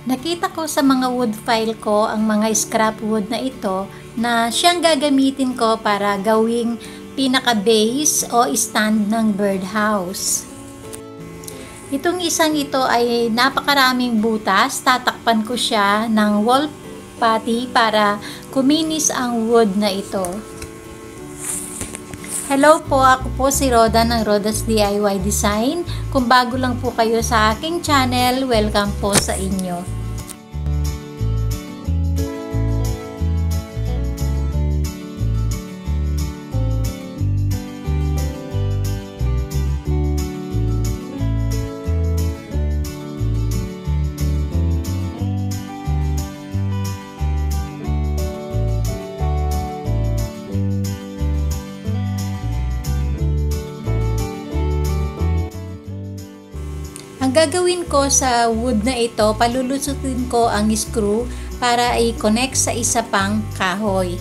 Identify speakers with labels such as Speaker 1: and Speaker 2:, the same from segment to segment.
Speaker 1: Nakita ko sa mga wood file ko ang mga scrap wood na ito na siyang gagamitin ko para gawing pinaka-base o stand ng birdhouse. Itong isang ito ay napakaraming butas. Tatakpan ko siya ng wall putty para kuminis ang wood na ito. Hello po, ako po si Roda ng Roda's DIY Design. Kung bago lang po kayo sa aking channel, welcome po sa inyo. Ang gagawin ko sa wood na ito, palulusutin ko ang screw para i-connect sa isa pang kahoy.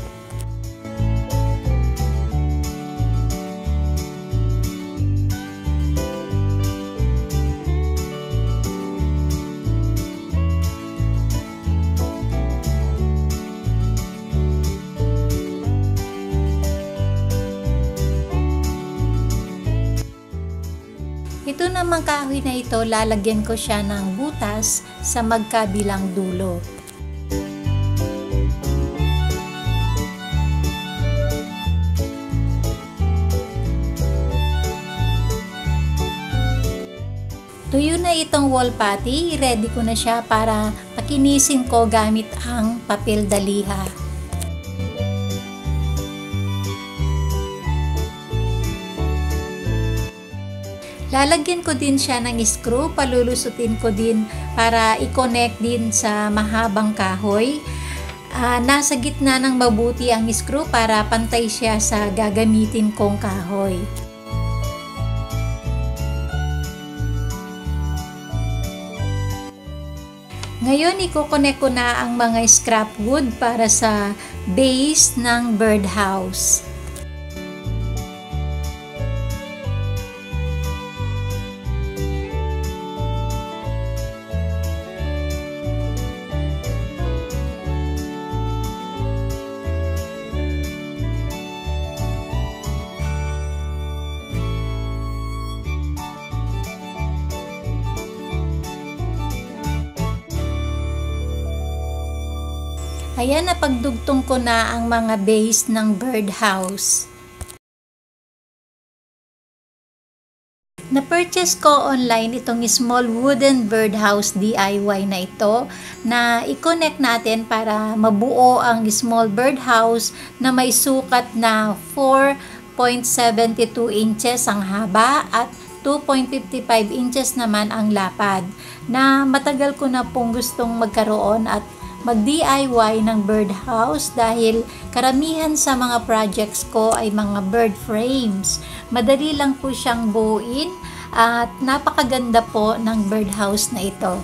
Speaker 1: Ito namang kahoy na ito, lalagyan ko siya ng butas sa magkabilang dulo. Tuyo na itong wall putty, ready ko na siya para pakinisin ko gamit ang papel daliha. Lalagyan ko din siya ng screw, palulusutin ko din para i-connect din sa mahabang kahoy. Nasa gitna ng mabuti ang screw para pantay siya sa gagamitin kong kahoy. Ngayon, i-connect ko na ang mga scrap wood para sa base ng birdhouse. Ayan, napagdugtong ko na ang mga base ng birdhouse. Na-purchase ko online itong small wooden birdhouse DIY na ito na i-connect natin para mabuo ang small birdhouse na may sukat na 4.72 inches ang haba at 2.55 inches naman ang lapad, na matagal ko na pong gustong magkaroon at mag-DIY ng birdhouse dahil karamihan sa mga projects ko ay mga bird frames. Madali lang po siyang buuin at napakaganda po ng birdhouse na ito.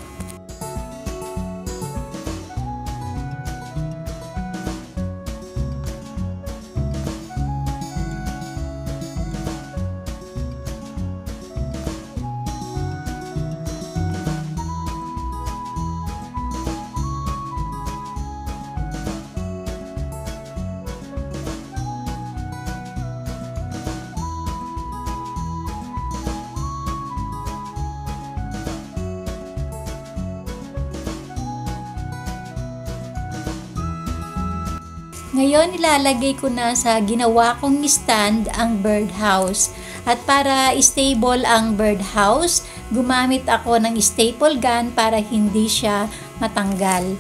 Speaker 1: Ngayon, ilalagay ko na sa ginawa kong stand ang birdhouse. At para stable ang birdhouse, gumamit ako ng staple gun para hindi siya matanggal.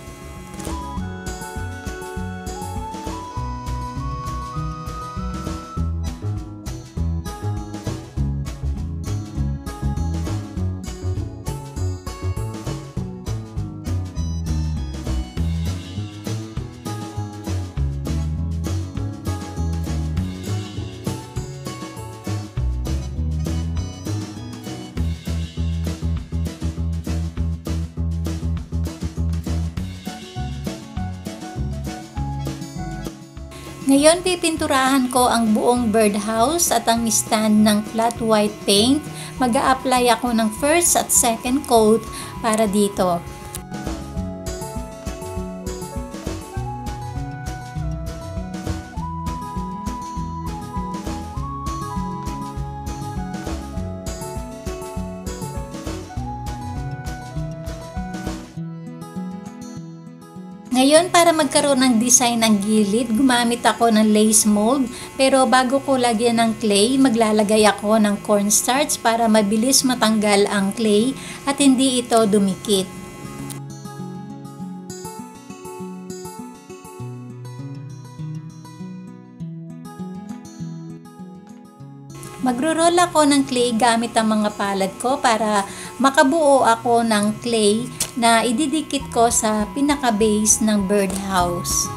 Speaker 1: Ngayon, pipinturahan ko ang buong birdhouse at ang stand ng flat white paint. Mag-a-apply ako ng first at second coat para dito. Ngayon, para magkaroon ng design ng gilid, gumamit ako ng lace mold. Pero bago ko lagyan ng clay, maglalagay ako ng cornstarch para mabilis matanggal ang clay at hindi ito dumikit. Magro-roll ako ng clay gamit ang mga palad ko para makabuo ako ng clay na ididikit ko sa pinaka-base ng birdhouse.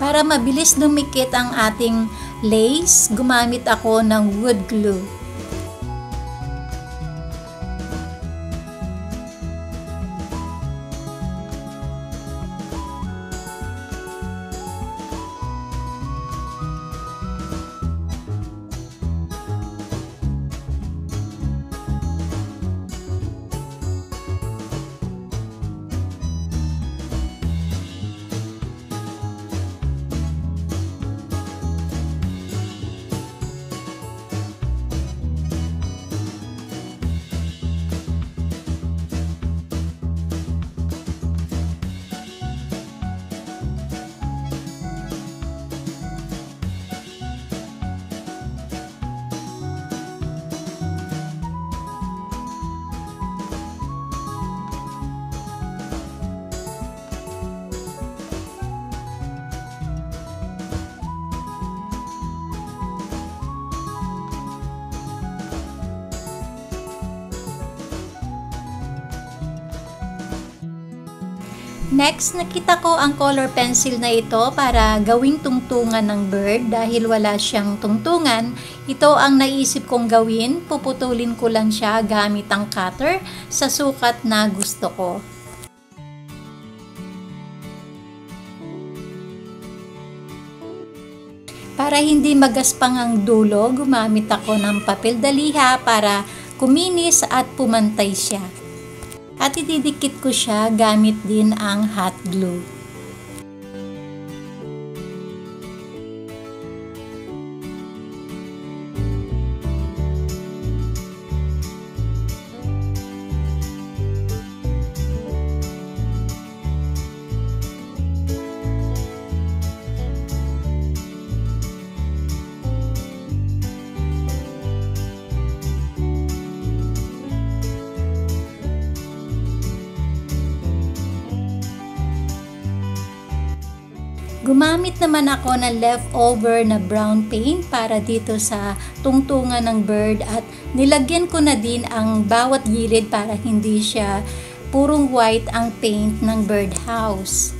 Speaker 1: Para mabilis dumikit ang ating lace, gumamit ako ng wood glue. Next, nakita ko ang color pencil na ito para gawing tungtungan ng bird dahil wala siyang tungtungan. Ito ang naisip kong gawin, puputulin ko lang siya gamit ang cutter sa sukat na gusto ko. Para hindi magaspang ang dulo, gumamit ako ng papel daliha para kuminis at pumantay siya. At ididikit ko siya gamit din ang hot glue. Gumamit naman ako ng leftover na brown paint para dito sa tungtungan ng bird at nilagyan ko na din ang bawat gilid para hindi siya purong white ang paint ng birdhouse.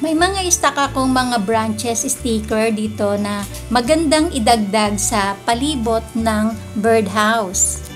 Speaker 1: May mga stock akong mga branches sticker dito na magandang idagdag sa palibot ng birdhouse.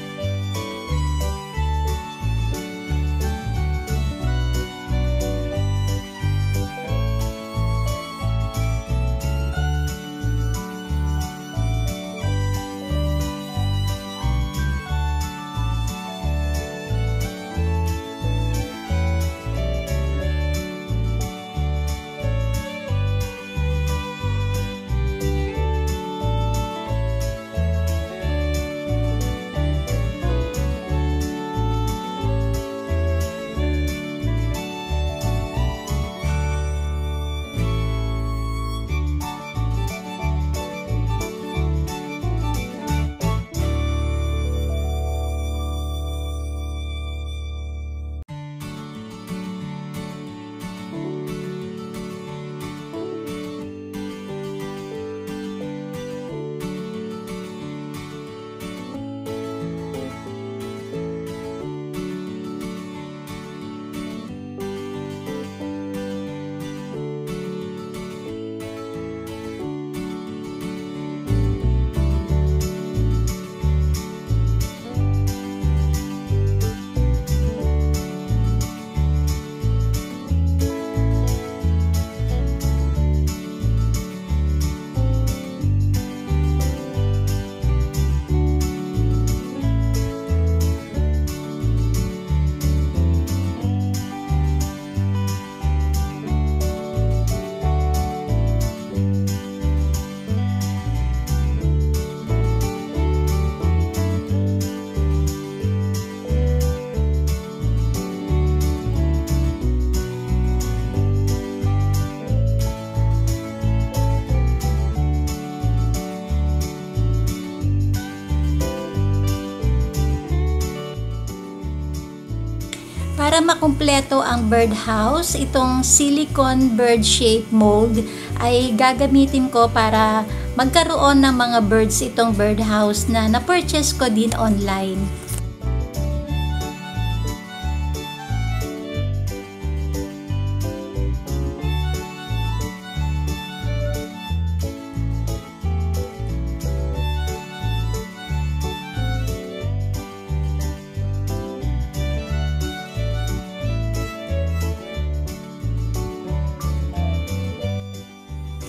Speaker 1: Para makumpleto ang birdhouse, itong silicone bird shape mold ay gagamitin ko para magkaroon ng mga birds itong birdhouse na na-purchase ko din online.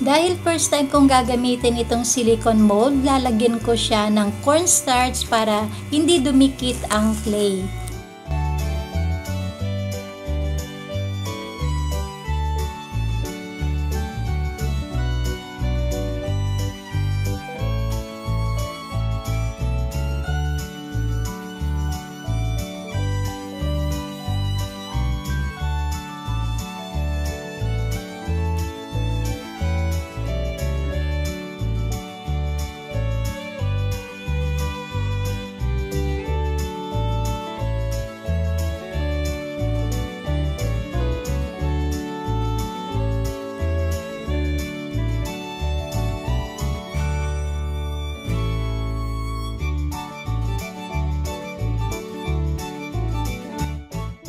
Speaker 1: Dahil first time kong gagamitin itong silicone mold, lalagyan ko siya ng cornstarch para hindi dumikit ang clay.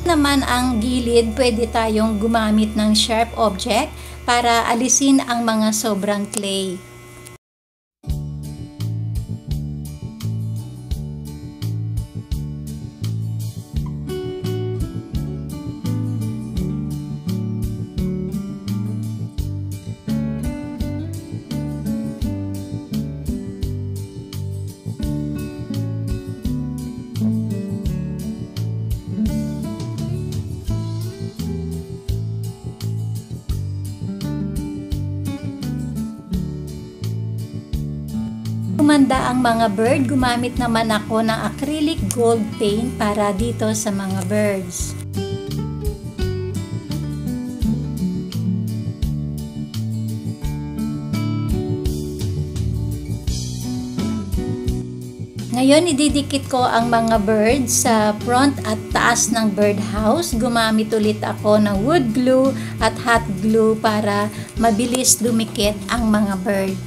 Speaker 1: Naman ang gilid, pwede tayong gumamit ng sharp object para alisin ang mga sobrang clay. Kumanda ang mga bird, gumamit naman ako ng acrylic gold paint para dito sa mga birds. Ngayon, ididikit ko ang mga birds sa front at taas ng birdhouse. Gumamit ulit ako ng wood glue at hot glue para mabilis dumikit ang mga bird.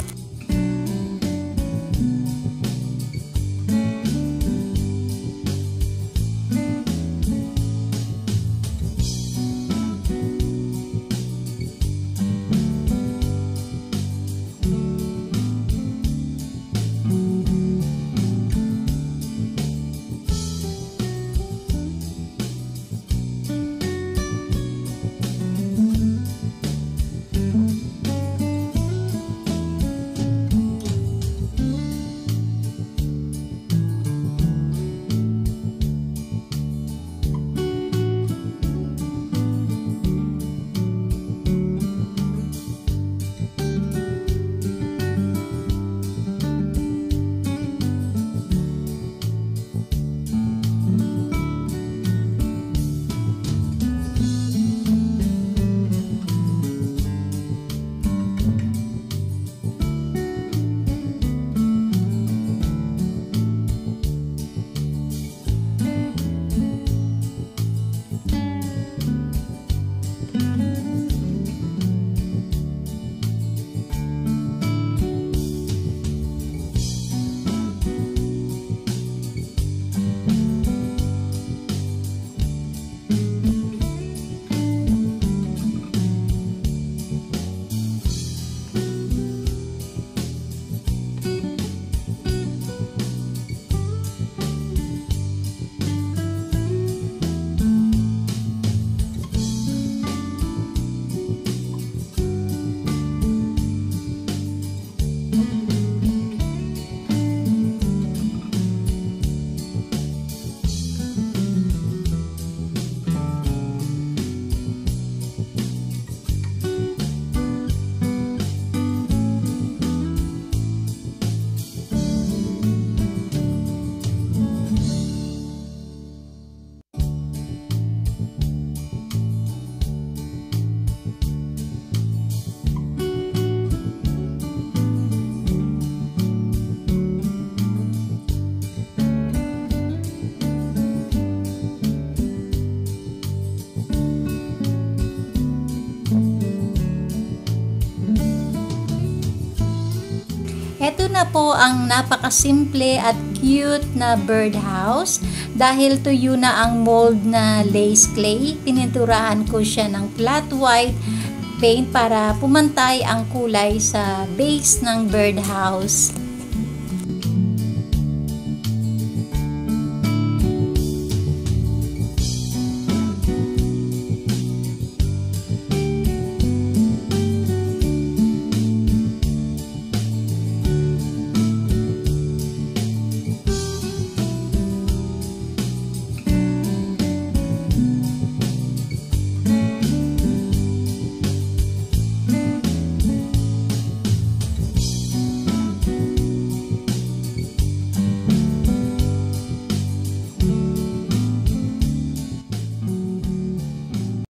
Speaker 1: na po ang napakasimple at cute na birdhouse. Dahil tuyo na ang mold na lace clay, pininturahan ko siya ng flat white paint para pumantay ang kulay sa base ng birdhouse.